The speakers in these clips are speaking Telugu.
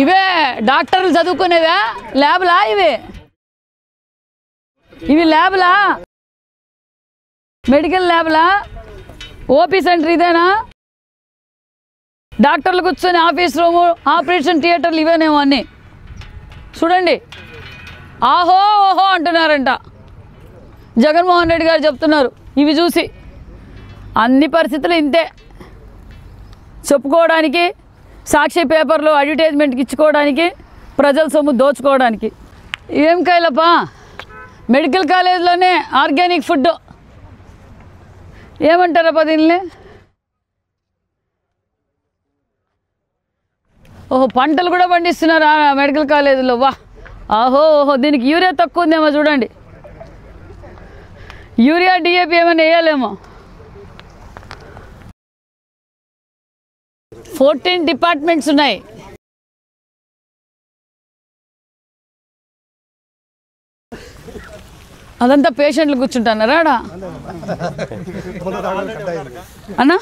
ఇవే డాక్టర్లు చదువుకునేవా? ల్యాబ్లా ఇవి ల్యాబ్లా? మెడికల్ ల్యాబ్లా? ఓపీ సెంటర్ ఇదేనా? డాక్టర్లు కూర్చొని ఆఫీస్ రూము, ఆపరేషన్ థియేటర్లు ఇవేనేమో అన్నీ. చూడండి, ఆహో ఓహో అంటున్నారంట. జగన్మోహన్ రెడ్డి గారు చెప్తున్నారు ఇవి చూసి. అన్ని పరిస్థితులు ఇంతే. చెప్పుకోవడానికి, సాక్షి పేపర్లో అడ్వర్టైజ్మెంట్కి ఇచ్చుకోవడానికి, ప్రజల సొమ్ము దోచుకోవడానికి. ఏం కాయలప్పా, మెడికల్ కాలేజ్లోనే ఆర్గానిక్ ఫుడ్ ఏమంటారప్పా దీన్ని? ఓహో, పంటలు కూడా పండిస్తున్నారు మెడికల్ కాలేజీలో. వా, ఆహో ఓహో, దీనికి యూరియా తక్కువ ఉందేమో చూడండి. యూరియా డిఏపి ఏమైనా వేయాలేమో. 14 డిపార్ట్మెంట్స్ ఉన్నాయి. అదంతా పేషెంట్లు కూర్చుంటున్నారా ఆడ? అన్నా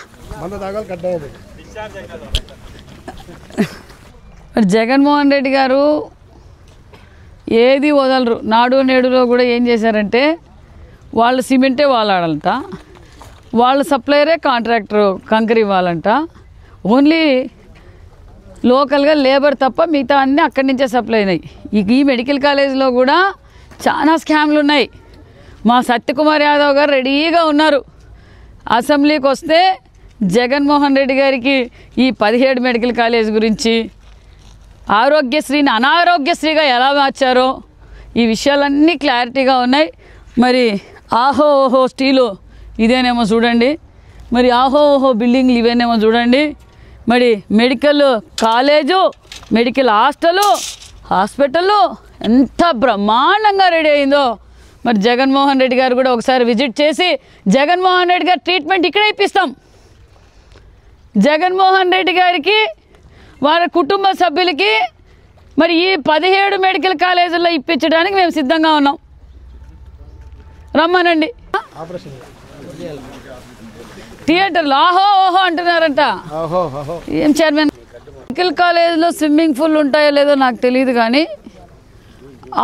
జగన్మోహన్ రెడ్డి గారు ఏది వదలరు. నాడు నేడులో కూడా ఏం చేశారంటే, వాళ్ళు సిమెంటే వాడాలంట, వాళ్ళ సప్లయరే కాంట్రాక్టర్ కంకర్ ఇవ్వాలంట, ఓన్లీ లోకల్గా లేబర్ తప్ప మిగతా అన్నీ అక్కడి నుంచే సప్లై అయినాయి. ఈ మెడికల్ కాలేజీలో కూడా చాలా స్కామ్లు ఉన్నాయి. మా సత్యకుమార్ యాదవ్ గారు రెడీగా ఉన్నారు. అసెంబ్లీకి వస్తే జగన్మోహన్ రెడ్డి గారికి ఈ 17 మెడికల్ కాలేజ్ గురించి, ఆరోగ్యశ్రీని అనారోగ్యశ్రీగా ఎలా మార్చారో ఈ విషయాలన్నీ క్లారిటీగా ఉన్నాయి. మరి ఆహో ఓహో స్టీలు ఇదేనేమో చూడండి, మరి ఆహో ఓహో బిల్డింగ్లు ఇవేనేమో చూడండి. మరి మెడికల్ కాలేజు, మెడికల్ హాస్పిటల్ ఎంత బ్రహ్మాండంగా రెడీ అయిందో. మరి జగన్మోహన్ రెడ్డి గారు కూడా ఒకసారి విజిట్ చేసి, జగన్మోహన్ రెడ్డి గారి ట్రీట్మెంట్ ఇక్కడే ఇప్పిస్తాం. జగన్మోహన్ రెడ్డి గారికి, వారి కుటుంబ సభ్యులకి మరి ఈ 17 మెడికల్ కాలేజీల్లో ఇప్పించడానికి మేము సిద్ధంగా ఉన్నాం. రమ్మనండి. థియేటర్లు ఆహో ఓహో అంటున్నారంట. ఏం చైర్మన్, మెడికల్ కాలేజీలో స్విమ్మింగ్ పూల్ ఉంటాయో లేదో నాకు తెలియదు, కానీ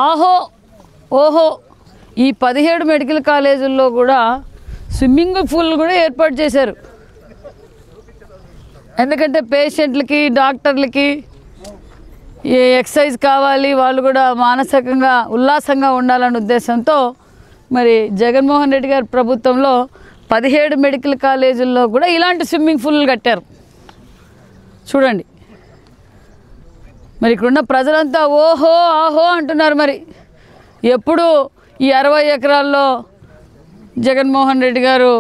ఆహో ఓహో ఈ 17 మెడికల్ కాలేజీల్లో కూడా స్విమ్మింగ్ పూల్ కూడా ఏర్పాటు చేశారు. ఎందుకంటే పేషెంట్లకి, డాక్టర్లకి ఎక్సర్సైజ్ కావాలి, వాళ్ళు కూడా మానసికంగా ఉల్లాసంగా ఉండాలనే ఉద్దేశంతో మరి జగన్మోహన్ రెడ్డి గారి ప్రభుత్వంలో 17 మెడికల్ కాలేజీల్లో కూడా ఇలాంటి స్విమ్మింగ్ పూల్లు కట్టారు. చూడండి, మరి ఇక్కడున్న ప్రజలంతా ఓహో ఆహో అంటున్నారు. మరి ఎప్పుడు ఈ 60 ఎకరాల్లో జగన్మోహన్ రెడ్డి గారు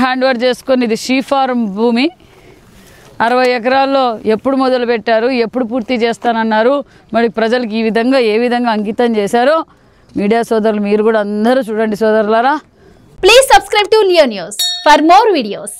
హ్యాండ్ ఓవర్ చేసుకొని, ఇది షీ ఫార్మ్ భూమి, 60 ఎకరాల్లో ఎప్పుడు మొదలుపెట్టారు, ఎప్పుడు పూర్తి చేస్తానన్నారు, మరి ప్రజలకు ఈ విధంగా ఏ విధంగా అంకితం చేశారో మీడియా సోదరులు మీరు కూడా అందరూ చూడండి సోదరులారా. Please subscribe to Leo news for more videos.